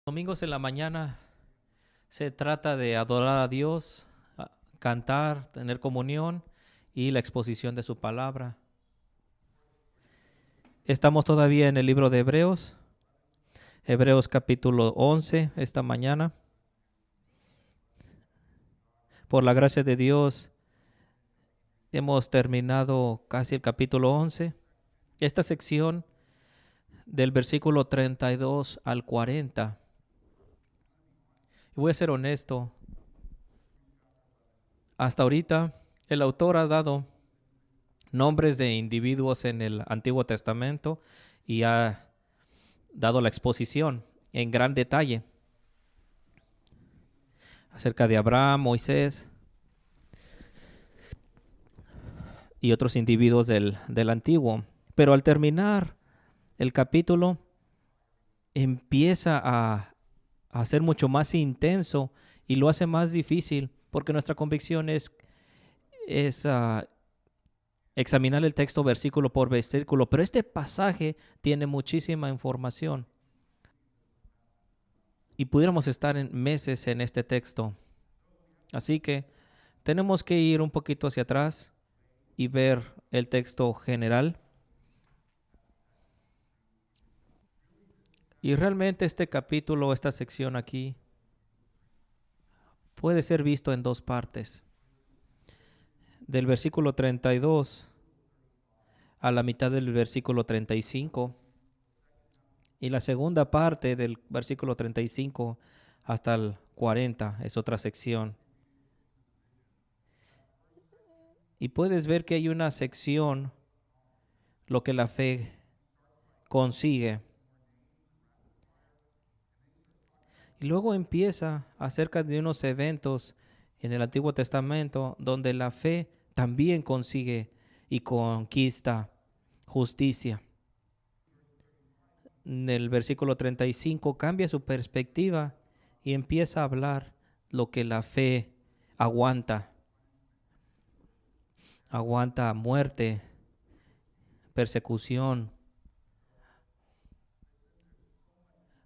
Domingos en la mañana se trata de adorar a Dios, cantar, tener comunión y la exposición de su palabra. Estamos todavía en el libro de Hebreos, Hebreos capítulo 11 esta mañana. Por la gracia de Dios hemos terminado casi el capítulo 11. Esta sección del versículo 32 al 40. Y voy a ser honesto, hasta ahorita el autor ha dado nombres de individuos en el Antiguo Testamento y ha dado la exposición en gran detalle acerca de Abraham, Moisés y otros individuos del Antiguo. Pero al terminar el capítulo empieza a ser mucho más intenso y lo hace más difícil porque nuestra convicción es examinar el texto versículo por versículo, pero este pasaje tiene muchísima información y pudiéramos estar en meses en este texto. Así que tenemos que ir un poquito hacia atrás y ver el texto general. Y realmente este capítulo, esta sección aquí, puede ser visto en dos partes. Del versículo 32 a la mitad del versículo 35 y la segunda parte del versículo 35 hasta el 40 es otra sección. Y puedes ver que hay una sección, lo que la fe consigue. Y luego empieza acerca de unos eventos en el Antiguo Testamento donde la fe también consigue y conquista justicia. En el versículo 35 cambia su perspectiva y empieza a hablar lo que la fe aguanta. Aguanta muerte, persecución.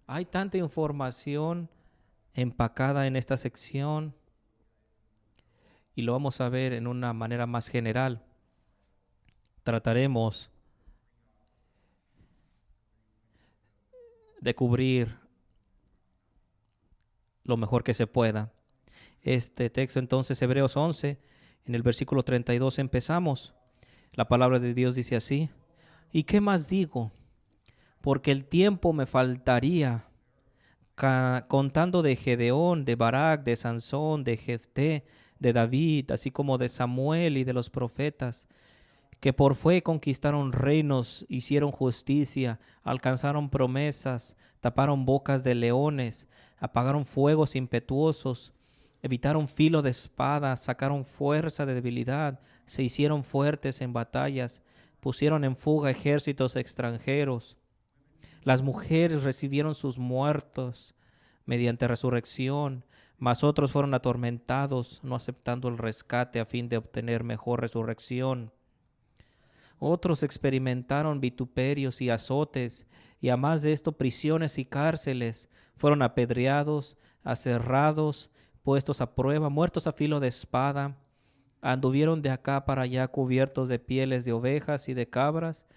Hay tanta información empacada en esta sección y lo vamos a ver en una manera más general. Trataremos de cubrir lo mejor que se pueda. Este texto entonces, Hebreos 11, en el versículo 32 empezamos. La palabra de Dios dice así: ¿y qué más digo? Porque el tiempo me faltaría, contando de Gedeón, de Barak, de Sansón, de Jefté, de David, así como de Samuel y de los profetas, que por fe conquistaron reinos, hicieron justicia, alcanzaron promesas, taparon bocas de leones, apagaron fuegos impetuosos, evitaron filo de espada, sacaron fuerza de debilidad, se hicieron fuertes en batallas, pusieron en fuga ejércitos extranjeros. Las mujeres recibieron sus muertos mediante resurrección, mas otros fueron atormentados, no aceptando el rescate a fin de obtener mejor resurrección. Otros experimentaron vituperios y azotes, y a más de esto prisiones y cárceles. Fueron apedreados, aserrados, puestos a prueba, muertos a filo de espada. Anduvieron de acá para allá cubiertos de pieles de ovejas y de cabras,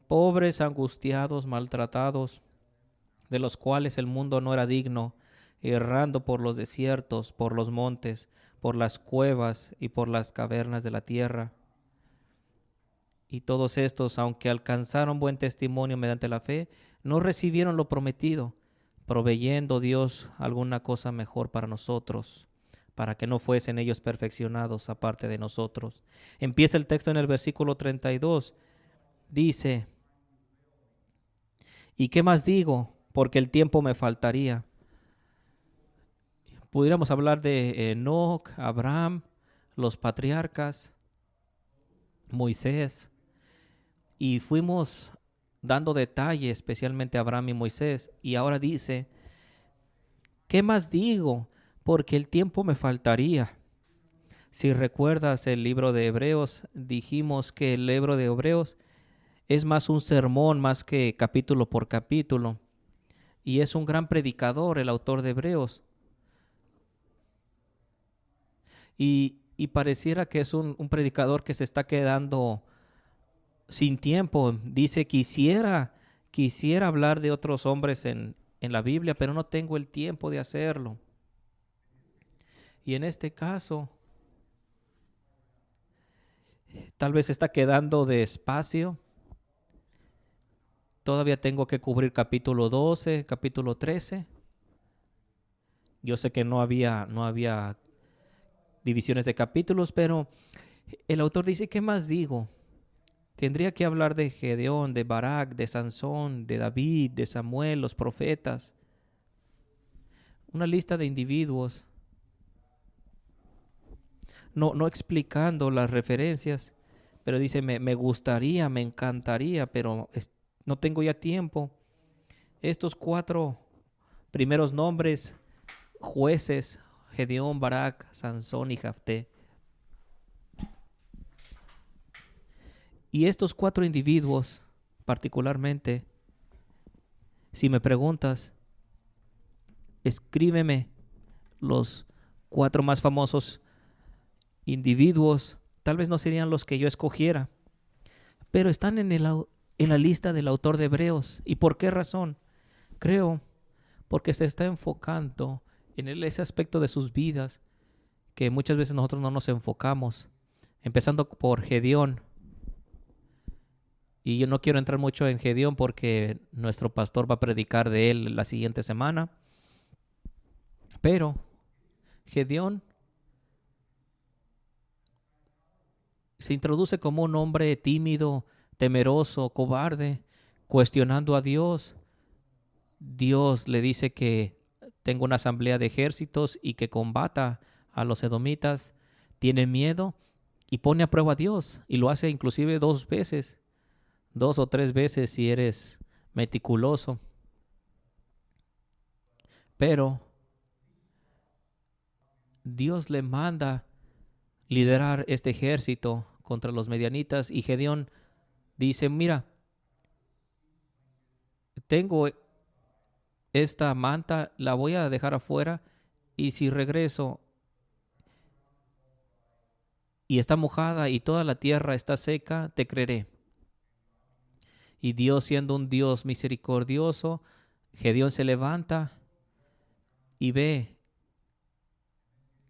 pobres, angustiados, maltratados, de los cuales el mundo no era digno, errando por los desiertos, por los montes, por las cuevas y por las cavernas de la tierra. Y todos estos, aunque alcanzaron buen testimonio mediante la fe, no recibieron lo prometido, proveyendo Dios alguna cosa mejor para nosotros, para que no fuesen ellos perfeccionados aparte de nosotros. Empieza el texto en el versículo 32. Dice: ¿y qué más digo? Porque el tiempo me faltaría. Pudiéramos hablar de Enoc, Abraham, los patriarcas, Moisés, y fuimos dando detalle, especialmente a Abraham y Moisés. Y ahora dice: ¿qué más digo? Porque el tiempo me faltaría. Si recuerdas el libro de Hebreos, dijimos que el libro de Hebreos es más un sermón más que capítulo por capítulo. y es un gran predicador, el autor de Hebreos. Y pareciera que es un predicador que se está quedando sin tiempo. Dice, quisiera hablar de otros hombres en la Biblia, pero no tengo el tiempo de hacerlo. Y en este caso, tal vez está quedando de espacio. Todavía tengo que cubrir capítulo 12, capítulo 13. Yo sé que no había divisiones de capítulos, pero el autor dice, ¿qué más digo? Tendría que hablar de Gedeón, de Barak, de Sansón, de David, de Samuel, los profetas. Una lista de individuos. No explicando las referencias, pero dice, me gustaría, me encantaría, pero no tengo ya tiempo. Estos 4 primeros nombres, jueces, Gedeón, Barak, Sansón y Jafté. Y estos 4 individuos, particularmente, si me preguntas, escríbeme los 4 más famosos individuos, tal vez no serían los que yo escogiera, pero están en la lista del autor de Hebreos. ¿Y por qué razón? Creo porque se está enfocando en ese aspecto de sus vidas que muchas veces nosotros no nos enfocamos, empezando por Gedeón. Y yo no quiero entrar mucho en Gedeón porque nuestro pastor va a predicar de él la siguiente semana. Pero Gedeón se introduce como un hombre tímido, temeroso, cobarde, cuestionando a Dios. Dios le dice que tenga una asamblea de ejércitos y que combata a los edomitas. Tiene miedo y pone a prueba a Dios. Y lo hace inclusive 2 veces. 2 o 3 veces si eres meticuloso. Pero Dios le manda liderar este ejército contra los medianitas y Gedeón dice, mira, tengo esta manta, la voy a dejar afuera y si regreso y está mojada y toda la tierra está seca, te creeré. Y Dios, siendo un Dios misericordioso, Gedeón se levanta y ve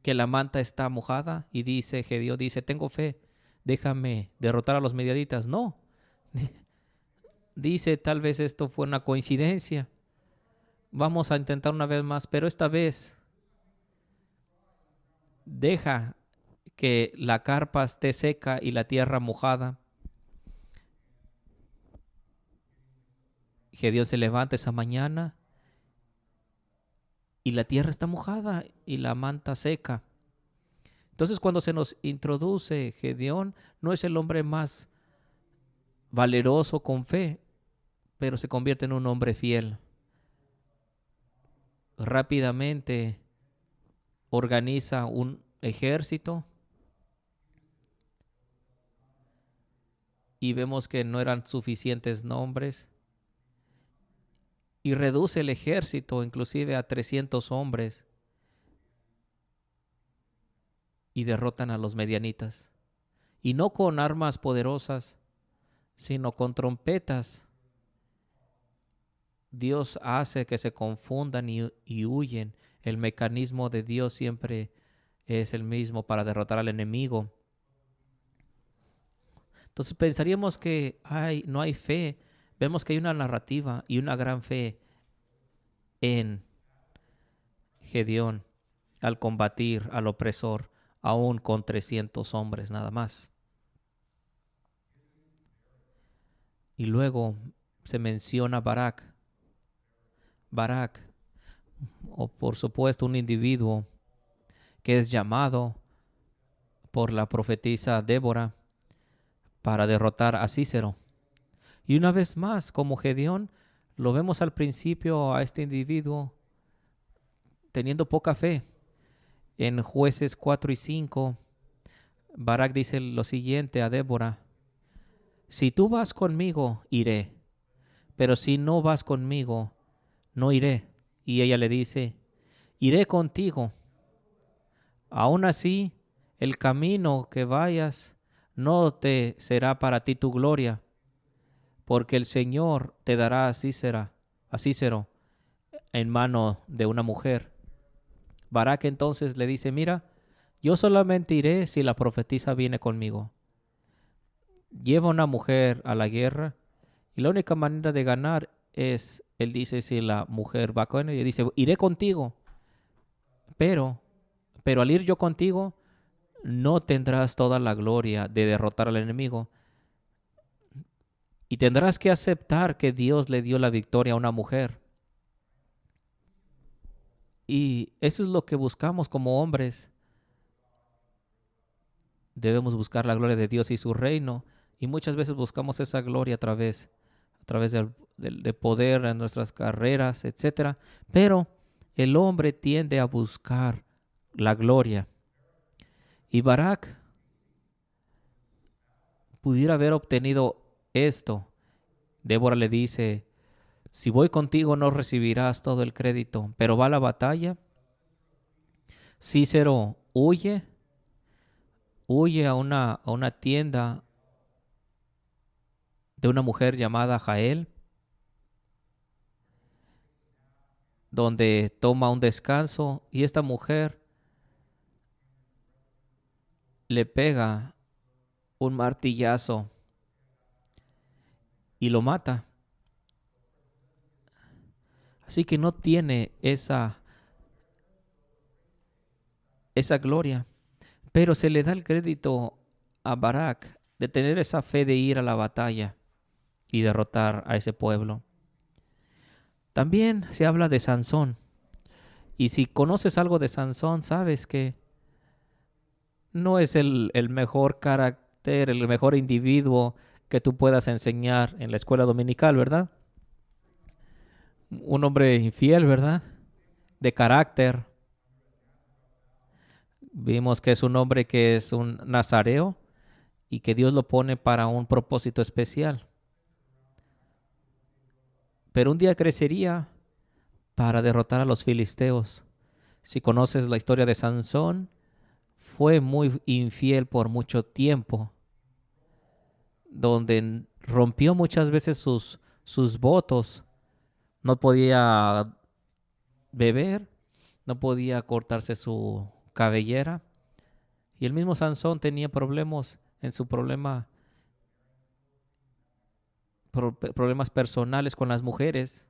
que la manta está mojada y dice, Gedeón dice, tengo fe, déjame derrotar a los medianitas. No, dice, tal vez esto fue una coincidencia. Vamos a intentar una vez más, pero esta vez deja que la carpa esté seca y la tierra mojada. Gedeón se levanta esa mañana y la tierra está mojada y la manta seca. Entonces cuando se nos introduce Gedeón, no es el hombre más valeroso con fe, pero se convierte en un hombre fiel. Rápidamente organiza un ejército y vemos que no eran suficientes nombres y reduce el ejército inclusive a 300 hombres y derrotan a los medianitas. Y no con armas poderosas, sino con trompetas. Dios hace que se confundan y huyen. El mecanismo de Dios siempre es el mismo para derrotar al enemigo. Entonces pensaríamos que no hay fe. Vemos que hay una narrativa y una gran fe en Gedeón al combatir al opresor, aún con 300 hombres nada más. Y luego se menciona Barak. Barak, o por supuesto un individuo que es llamado por la profetisa Débora para derrotar a Cícero. Y una vez más, como Gedeón, lo vemos al principio a este individuo teniendo poca fe. En Jueces 4 y 5, Barak dice lo siguiente a Débora: si tú vas conmigo, iré, pero si no vas conmigo, no iré. Y ella le dice, iré contigo. Aún así, el camino que vayas no te será para ti tu gloria, porque el Señor te dará a Cícero en mano de una mujer. Barak entonces le dice, mira, yo solamente iré si la profetisa viene conmigo. Lleva una mujer a la guerra y la única manera de ganar es, él dice, si la mujer va con él, y dice, iré contigo, pero, pero al ir yo contigo, no tendrás toda la gloria de derrotar al enemigo y tendrás que aceptar que Dios le dio la victoria a una mujer. Y eso es lo que buscamos como hombres. Debemos buscar la gloria de Dios y su reino. Y muchas veces buscamos esa gloria a través de poder en nuestras carreras, etcétera. Pero el hombre tiende a buscar la gloria. Y Barak pudiera haber obtenido esto. Débora le dice, si voy contigo no recibirás todo el crédito, pero va a la batalla. Cícero huye a una tienda de una mujer llamada Jael, donde toma un descanso y esta mujer le pega un martillazo y lo mata. Así que no tiene esa gloria, pero se le da el crédito a Barak de tener esa fe de ir a la batalla y derrotar a ese pueblo. También se habla de Sansón. Y si conoces algo de Sansón, sabes que no es el mejor carácter, el mejor individuo que tú puedas enseñar en la escuela dominical, ¿verdad? Un hombre infiel, ¿verdad? De carácter. Vimos que es un hombre que es un nazareo y que Dios lo pone para un propósito especial. Pero un día crecería para derrotar a los filisteos. Si conoces la historia de Sansón, fue muy infiel por mucho tiempo, donde rompió muchas veces sus votos. No podía beber, no podía cortarse su cabellera. Y el mismo Sansón tenía problemas en su problemas personales con las mujeres.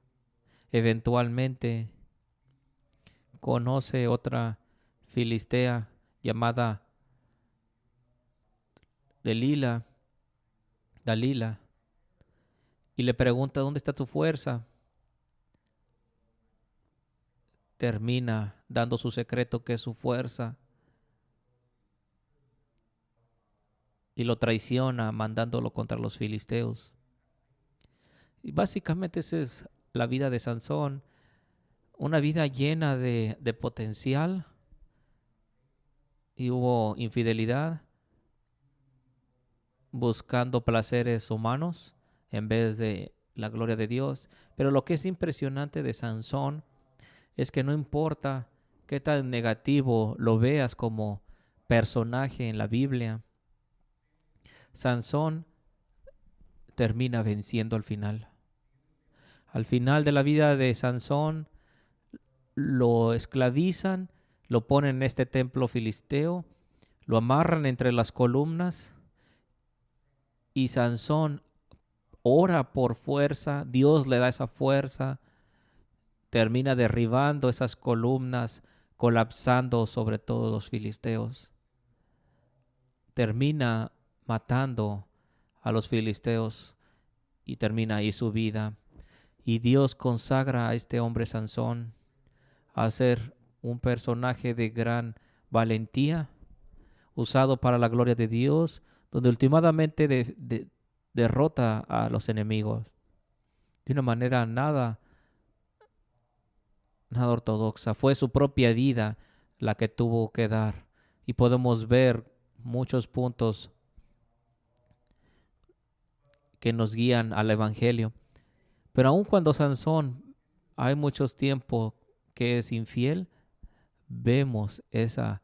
Eventualmente conoce otra filistea llamada Dalila, y le pregunta, ¿dónde está tu fuerza? Termina dando su secreto, que es su fuerza, y lo traiciona mandándolo contra los filisteos. Y básicamente esa es la vida de Sansón, una vida llena de potencial, y hubo infidelidad, buscando placeres humanos en vez de la gloria de Dios. Pero lo que es impresionante de Sansón es que no importa qué tan negativo lo veas como personaje en la Biblia, Sansón termina venciendo al final. Al final de la vida de Sansón lo esclavizan, lo ponen en este templo filisteo, lo amarran entre las columnas y Sansón ora por fuerza, Dios le da esa fuerza, termina derribando esas columnas, colapsando sobre todos los filisteos. Termina matando a los filisteos y termina ahí su vida. Y Dios consagra a este hombre Sansón a ser un personaje de gran valentía, usado para la gloria de Dios, donde últimamente derrota a los enemigos de una manera nada ortodoxa. Fue su propia vida la que tuvo que dar. Y podemos ver muchos puntos que nos guían al Evangelio. Pero aun cuando Sansón hay muchos tiempos que es infiel, vemos esa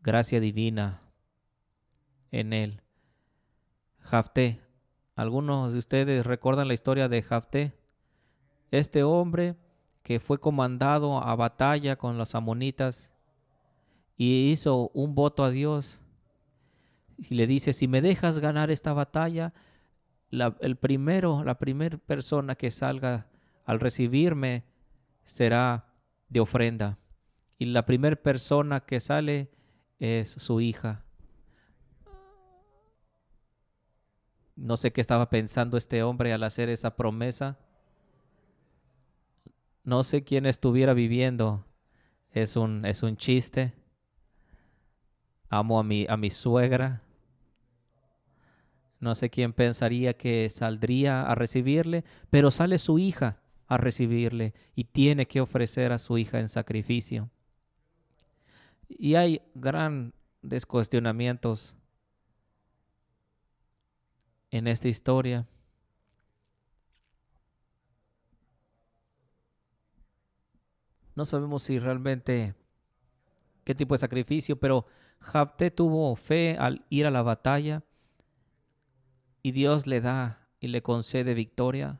gracia divina en él. Jafté. Algunos de ustedes recuerdan la historia de Jafté. Este hombre que fue comandado a batalla con los amonitas y hizo un voto a Dios y le dice, si me dejas ganar esta batalla, la primera persona que salga al recibirme será de ofrenda. Y la primera persona que sale es su hija. No sé qué estaba pensando este hombre al hacer esa promesa. No sé quién estuviera viviendo. Es un chiste. Amo a mi suegra. No sé quién pensaría que saldría a recibirle, pero sale su hija a recibirle y tiene que ofrecer a su hija en sacrificio. Y hay grandes cuestionamientos en esta historia. No sabemos si realmente qué tipo de sacrificio, pero Jabté tuvo fe al ir a la batalla y Dios le da y le concede victoria.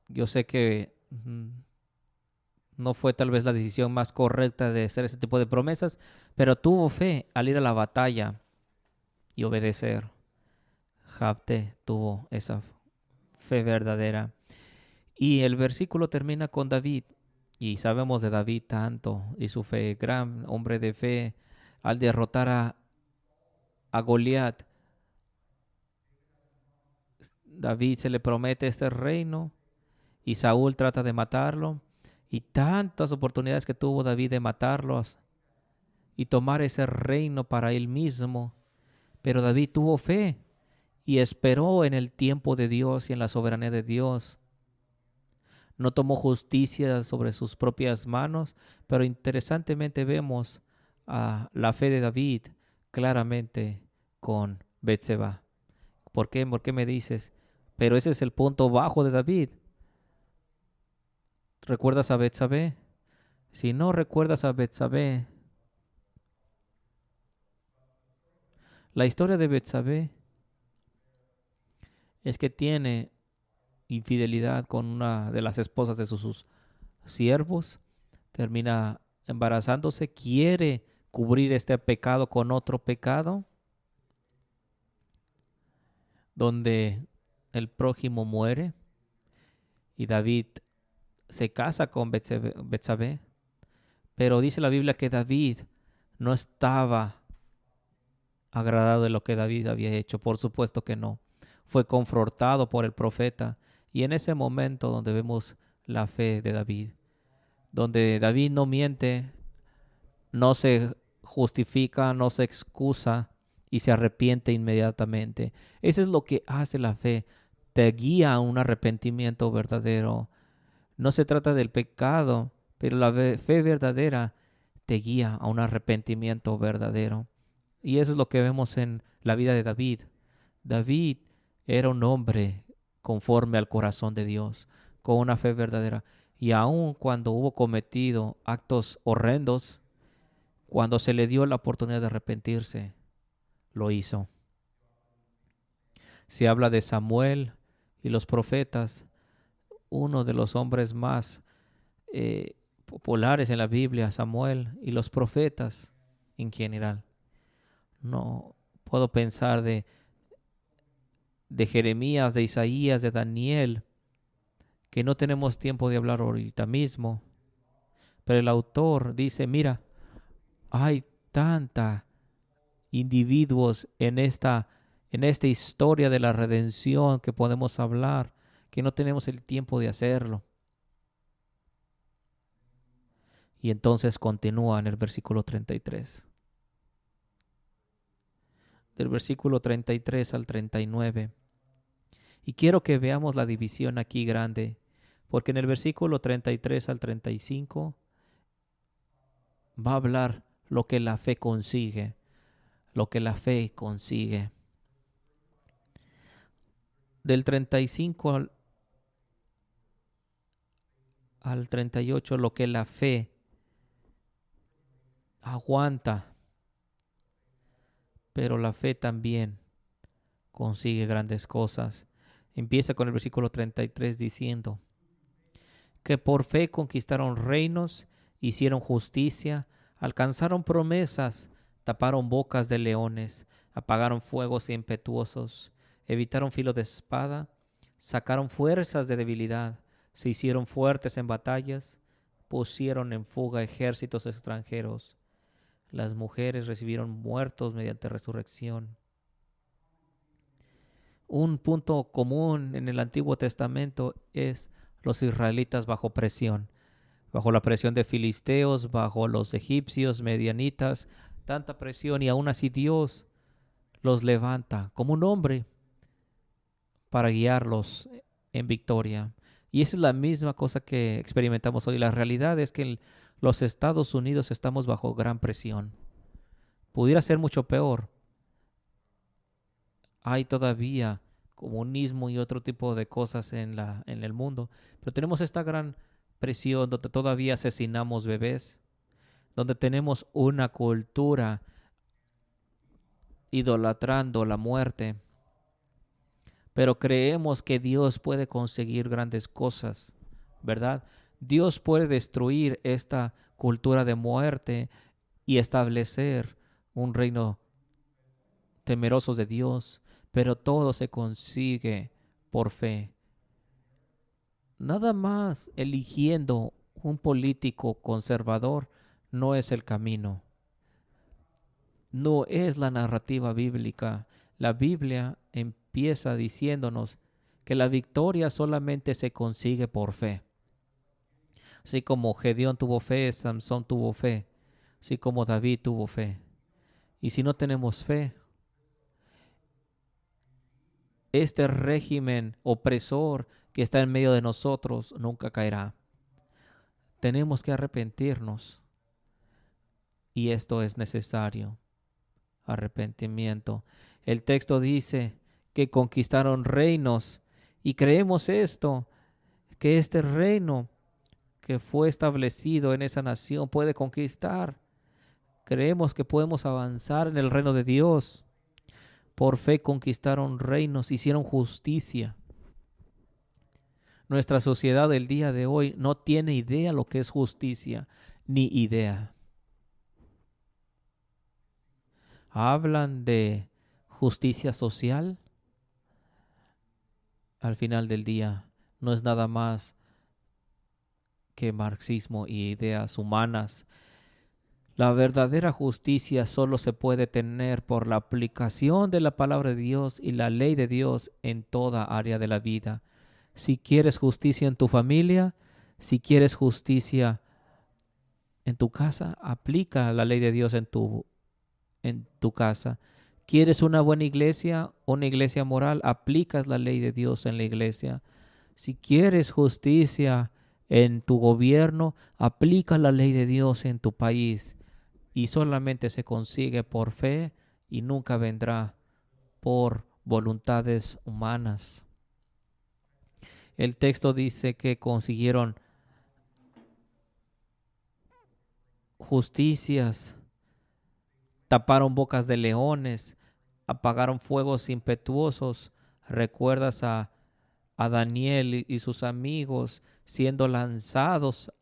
Yo sé que no fue tal vez la decisión más correcta de hacer ese tipo de promesas, pero tuvo fe al ir a la batalla y obedecer. Jabté tuvo esa fe verdadera. Y el versículo termina con David. Y sabemos de David tanto y su fe, gran hombre de fe, al derrotar a Goliat. David se le promete este reino y Saúl trata de matarlo. Y tantas oportunidades que tuvo David de matarlos y tomar ese reino para él mismo. Pero David tuvo fe y esperó en el tiempo de Dios y en la soberanía de Dios. No tomó justicia sobre sus propias manos, pero interesantemente vemos la fe de David claramente con Betseba. ¿Por qué? ¿Por qué me dices? Pero ese es el punto bajo de David. ¿Recuerdas a Betsabé? Si no recuerdas a Betsabé, la historia de Betsabé es que tiene infidelidad con una de las esposas de sus siervos, termina embarazándose, quiere cubrir este pecado con otro pecado, donde el prójimo muere y David se casa con Betsabé, pero dice la Biblia que David no estaba agradado de lo que David había hecho. Por supuesto que no. Fue confrontado por el profeta y en ese momento donde vemos la fe de David, donde David no miente, no se justifica, no se excusa y se arrepiente inmediatamente. Eso es lo que hace la fe. Te guía a un arrepentimiento verdadero. No se trata del pecado, pero la fe verdadera te guía a un arrepentimiento verdadero. Y eso es lo que vemos en la vida de David. David era un hombre conforme al corazón de Dios, con una fe verdadera. Y aun cuando hubo cometido actos horrendos, cuando se le dio la oportunidad de arrepentirse, lo hizo. Se habla de Samuel y los profetas, uno de los hombres más populares en la Biblia, Samuel y los profetas en general. No puedo pensar de Jeremías, de Isaías, de Daniel, que no tenemos tiempo de hablar ahorita mismo. Pero el autor dice, mira, hay tanta individuos en esta historia de la redención que podemos hablar, que no tenemos el tiempo de hacerlo. Y entonces continúa en el versículo 33. Del versículo 33 al 39. Y quiero que veamos la división aquí grande, porque en el versículo 33 al 35 va a hablar lo que la fe consigue, lo que la fe consigue. Del 35 al 38, lo que la fe aguanta, pero la fe también consigue grandes cosas. Empieza con el versículo 33 diciendo que por fe conquistaron reinos, hicieron justicia, alcanzaron promesas, taparon bocas de leones, apagaron fuegos impetuosos, evitaron filo de espada, sacaron fuerzas de debilidad, se hicieron fuertes en batallas, pusieron en fuga ejércitos extranjeros. Las mujeres recibieron muertos mediante resurrección. Un punto común en el Antiguo Testamento es los israelitas bajo presión, bajo la presión de filisteos, bajo los egipcios, medianitas, tanta presión, y aún así Dios los levanta como un hombre para guiarlos en victoria. Y esa es la misma cosa que experimentamos hoy. La realidad es que en los Estados Unidos estamos bajo gran presión. Pudiera ser mucho peor. Hay todavía comunismo y otro tipo de cosas en el mundo, pero tenemos esta gran presión donde todavía asesinamos bebés, donde tenemos una cultura idolatrando la muerte, pero creemos que Dios puede conseguir grandes cosas, ¿verdad? Dios puede destruir esta cultura de muerte y establecer un reino temeroso de Dios, pero todo se consigue por fe. Nada más eligiendo un político conservador no es el camino. No es la narrativa bíblica. La Biblia empieza diciéndonos que la victoria solamente se consigue por fe. Así como Gedeón tuvo fe, Samson tuvo fe, así como David tuvo fe. Y si no tenemos fe, este régimen opresor que está en medio de nosotros nunca caerá. Tenemos que arrepentirnos. Y esto es necesario. Arrepentimiento. El texto dice que conquistaron reinos. Y creemos esto, que este reino que fue establecido en esa nación puede conquistar. Creemos que podemos avanzar en el reino de Dios. Por fe conquistaron reinos, hicieron justicia. Nuestra sociedad del día de hoy no tiene idea lo que es justicia, ni idea. Hablan de justicia social. Al final del día no es nada más que marxismo y ideas humanas. La verdadera justicia solo se puede tener por la aplicación de la palabra de Dios y la ley de Dios en toda área de la vida. Si quieres justicia en tu familia, si quieres justicia en tu casa, aplica la ley de Dios en tu casa. ¿Quieres una buena iglesia, una iglesia moral? Aplicas la ley de Dios en la iglesia. Si quieres justicia en tu gobierno, aplica la ley de Dios en tu país. Y solamente se consigue por fe y nunca vendrá por voluntades humanas. El texto dice que consiguieron justicias, taparon bocas de leones, apagaron fuegos impetuosos. ¿Recuerdas a Daniel y sus amigos siendo lanzados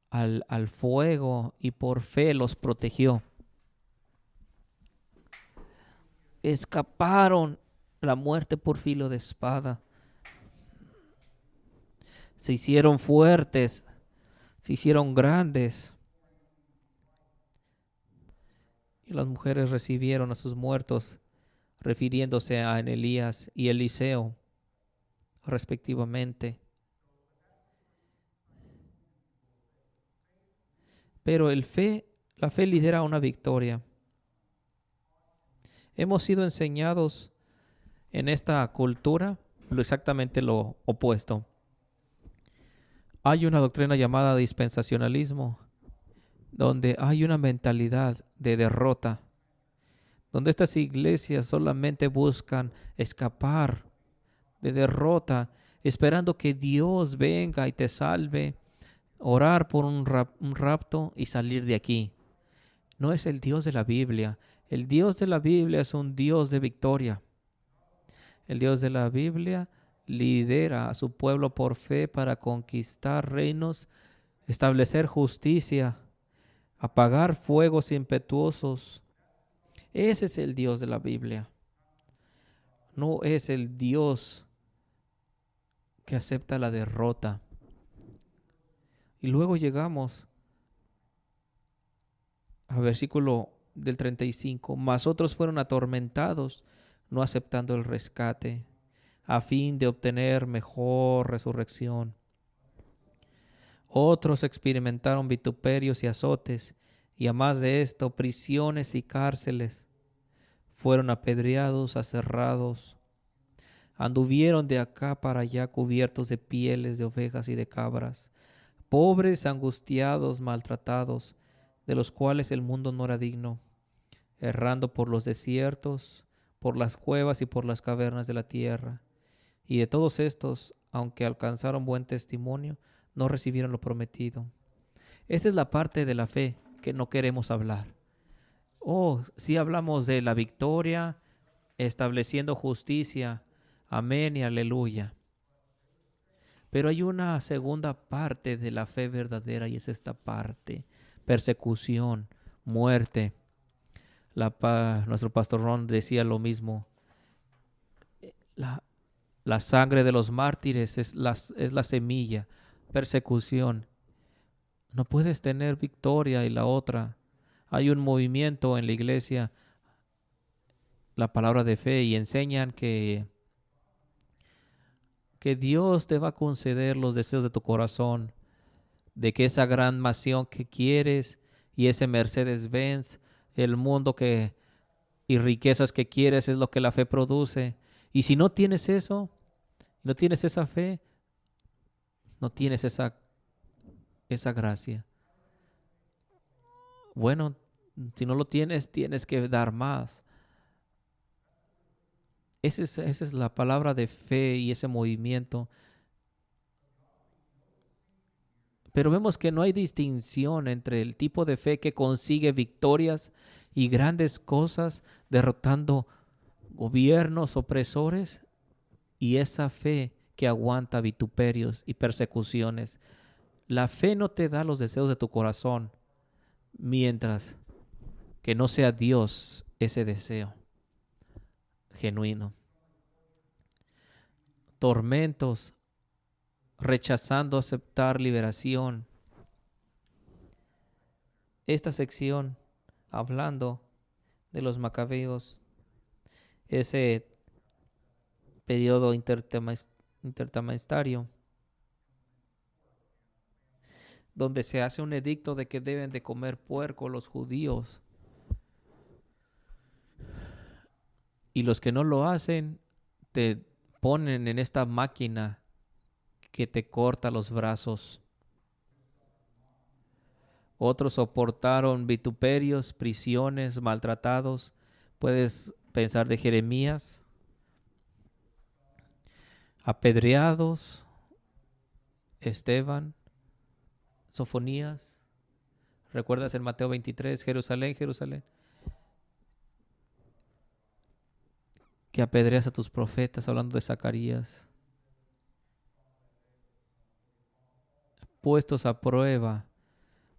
al fuego, y por fe los protegió? Escaparon la muerte por filo de espada. Se hicieron fuertes, se hicieron grandes. Y las mujeres recibieron a sus muertos, refiriéndose a Elías y Eliseo, respectivamente. Pero la fe lidera una victoria. Hemos sido enseñados en esta cultura exactamente lo opuesto. Hay una doctrina llamada dispensacionalismo, donde hay una mentalidad de derrota, donde estas iglesias solamente buscan escapar de derrota, esperando que Dios venga y te salve, orar por un rapto y salir de aquí. No es el Dios de la Biblia. El Dios de la Biblia es un Dios de victoria. El Dios de la Biblia lidera a su pueblo por fe para conquistar reinos, establecer justicia, apagar fuegos impetuosos. Ese es el Dios de la Biblia. No es el Dios que acepta la derrota. Y luego llegamos al versículo del 35. Mas otros fueron atormentados, no aceptando el rescate, a fin de obtener mejor resurrección. Otros experimentaron vituperios y azotes, y a más de esto, prisiones y cárceles. Fueron apedreados, aserrados. Anduvieron de acá para allá cubiertos de pieles de ovejas y de cabras, pobres, angustiados, maltratados, de los cuales el mundo no era digno, errando por los desiertos, por las cuevas y por las cavernas de la tierra. Y de todos estos, aunque alcanzaron buen testimonio, no recibieron lo prometido. Esta es la parte de la fe que no queremos hablar. Sí hablamos de la victoria, estableciendo justicia. Amén y aleluya. Pero hay una segunda parte de la fe verdadera y es esta parte: persecución, muerte. Nuestro pastor Ron decía lo mismo. La sangre de los mártires es la semilla, persecución. No puedes tener victoria y la otra. Hay un movimiento en la iglesia, la palabra de fe, y enseñan que Dios te va a conceder los deseos de tu corazón, de que esa gran mansión que quieres y ese Mercedes-Benz, el mundo y riquezas que quieres es lo que la fe produce. Y si no tienes eso, no tienes esa fe, no tienes esa gracia. Bueno, si no lo tienes, tienes que dar más. Esa es la palabra de fe y ese movimiento. Pero vemos que no hay distinción entre el tipo de fe que consigue victorias y grandes cosas derrotando gobiernos opresores y esa fe que aguanta vituperios y persecuciones. La fe no te da los deseos de tu corazón mientras que no sea Dios ese deseo genuino. Tormentos, rechazando aceptar liberación. Esta sección, hablando de los macabeos, ese periodo intertestamental, donde se hace un edicto de que deben de comer puerco los judíos. Y los que no lo hacen, te ponen en esta máquina que te corta los brazos. Otros soportaron vituperios, prisiones, maltratados. Puedes pensar de Jeremías. Apedreados, Esteban, Sofonías. ¿Recuerdas en Mateo 23, Jerusalén, Jerusalén, que apedreas a tus profetas? Hablando de Zacarías. Puestos a prueba,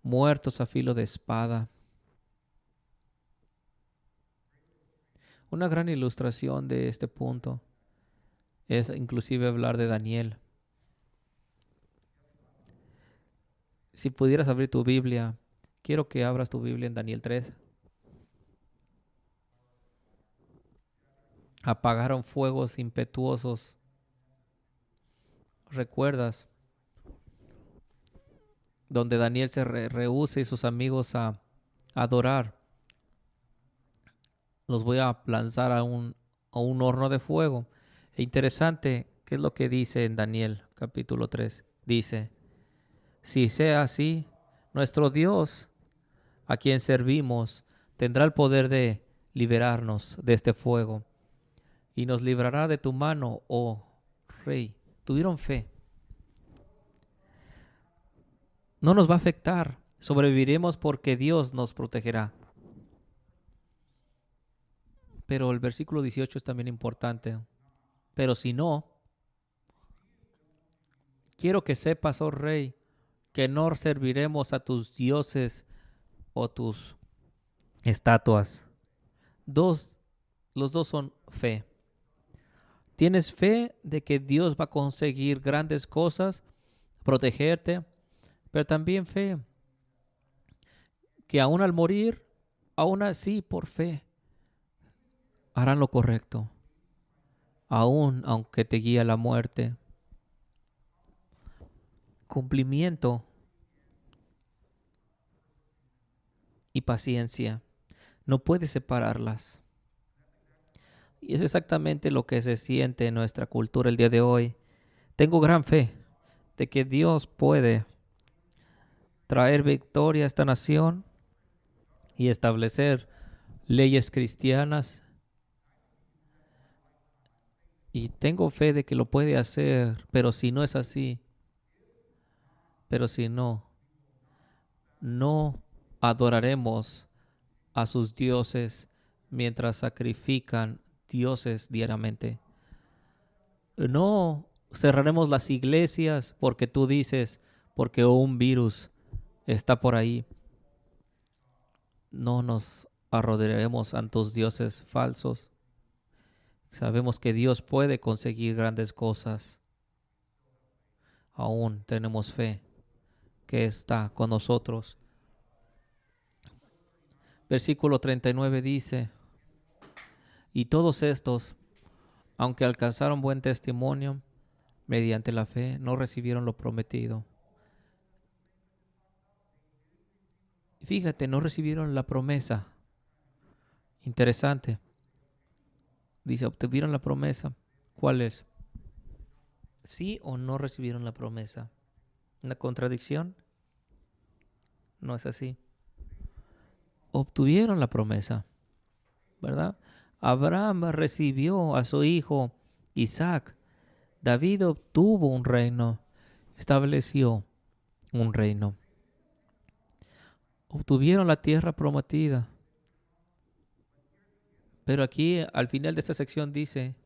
muertos a filo de espada. Una gran ilustración de este punto es inclusive hablar de Daniel. Si pudieras abrir tu Biblia, quiero que abras tu Biblia en Daniel 3. Apagaron fuegos impetuosos. ¿Recuerdas? Donde Daniel se rehúsa y sus amigos a adorar. Los voy a lanzar a un horno de fuego. E interesante, ¿qué es lo que dice en Daniel capítulo 3? Dice: si sea así, nuestro Dios, a quien servimos, tendrá el poder de liberarnos de este fuego y nos librará de tu mano, oh Rey. Tuvieron fe. No nos va a afectar. Sobreviviremos porque Dios nos protegerá. Pero el versículo 18 es también importante. Pero si no, quiero que sepas, oh rey, que no serviremos a tus dioses o tus estatuas. Los dos son fe. Tienes fe de que Dios va a conseguir grandes cosas, protegerte, pero también fe que aún al morir, aún así por fe, harán lo correcto, aún aunque te guíe la muerte. Cumplimiento y paciencia. No puedes separarlas. Y es exactamente lo que se siente en nuestra cultura el día de hoy. Tengo gran fe de que Dios puede traer victoria a esta nación y establecer leyes cristianas. Y tengo fe de que lo puede hacer, pero si no es así, pero si no, no adoraremos a sus dioses mientras sacrifican dioses diariamente. No cerraremos las iglesias porque tú dices, porque un virus está por ahí. No nos arrodillaremos ante tus dioses falsos. Sabemos que Dios puede conseguir grandes cosas. Aún tenemos fe que está con nosotros. Versículo 39 dice, y todos estos, aunque alcanzaron buen testimonio mediante la fe, no recibieron lo prometido. Fíjate, no recibieron la promesa. Interesante. Dice, obtuvieron la promesa. ¿Cuál es? ¿Sí o no recibieron la promesa? ¿Una contradicción? No es así. Obtuvieron la promesa, ¿verdad? Abraham recibió a su hijo Isaac. David obtuvo un reino, estableció un reino. Obtuvieron la tierra prometida. Pero aquí al final de esta sección dice,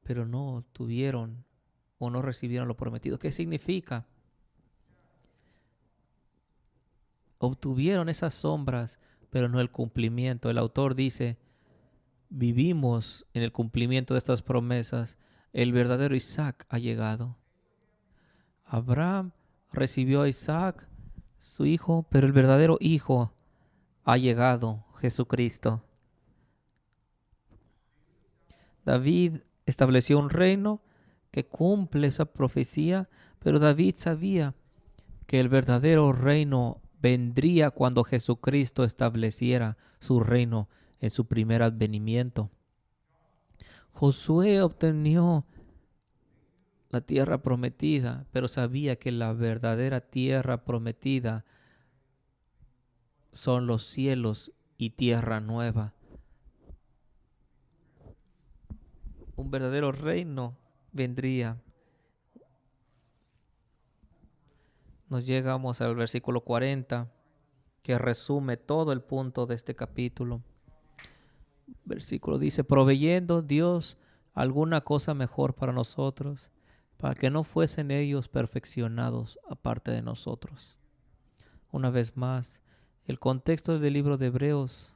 pero no obtuvieron o no recibieron lo prometido. ¿Qué significa? Obtuvieron esas sombras, pero no el cumplimiento. El autor dice, vivimos en el cumplimiento de estas promesas. El verdadero Isaac ha llegado. Abraham recibió a Isaac, su hijo, pero el verdadero hijo ha llegado, Jesucristo. David estableció un reino que cumple esa profecía, pero David sabía que el verdadero reino vendría cuando Jesucristo estableciera su reino en su primer advenimiento. Josué obtenió la tierra prometida, pero sabía que la verdadera tierra prometida son los cielos y tierra nueva. Un verdadero reino vendría. Nos llegamos al versículo 40, que resume todo el punto de este capítulo. Versículo dice, proveyendo Dios alguna cosa mejor para nosotros, para que no fuesen ellos perfeccionados aparte de nosotros. Una vez más, el contexto del libro de Hebreos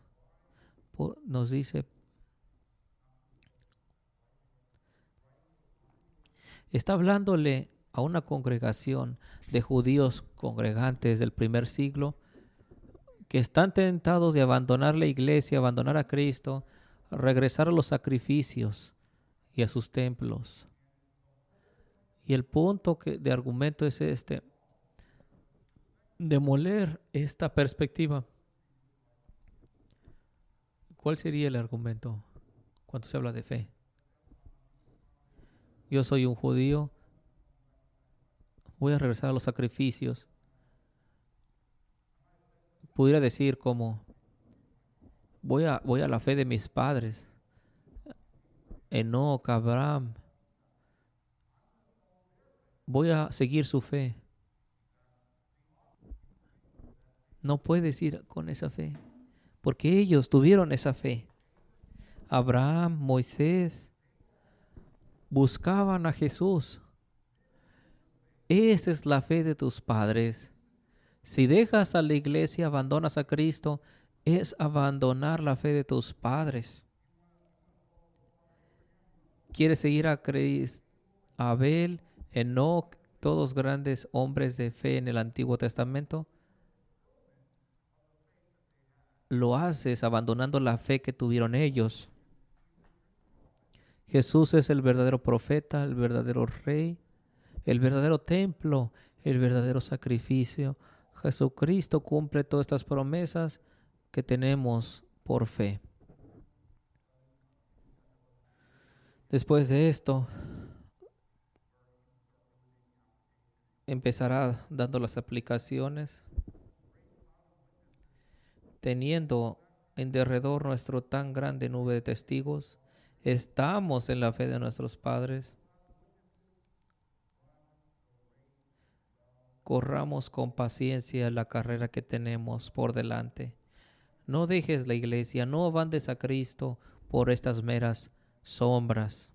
nos dice, está hablándole a una congregación de judíos congregantes del primer siglo que están tentados de abandonar la iglesia, abandonar a Cristo, regresar a los sacrificios y a sus templos. Y el punto de argumento es este: demoler esta perspectiva. ¿Cuál sería el argumento cuando se habla de fe? Yo soy un judío, voy a regresar a los sacrificios. Pudiera decir como, voy a la fe de mis padres, Enoc, Abraham, voy a seguir su fe. No puedes ir con esa fe, porque ellos tuvieron esa fe. Abraham, Moisés, buscaban a Jesús. Esa es la fe de tus padres. Si dejas a la iglesia, abandonas a Cristo, es abandonar la fe de tus padres. ¿Quieres seguir a Cristo? Abel, Enoc, todos grandes hombres de fe en el Antiguo Testamento. Lo haces abandonando la fe que tuvieron ellos. Jesús es el verdadero profeta, el verdadero rey, el verdadero templo, el verdadero sacrificio. Jesucristo cumple todas estas promesas que tenemos por fe. Después de esto, empezará dando las aplicaciones, teniendo en derredor nuestro tan grande nube de testigos. Estamos en la fe de nuestros padres. Corramos con paciencia la carrera que tenemos por delante. No dejes la iglesia, no abandes a Cristo por estas meras sombras.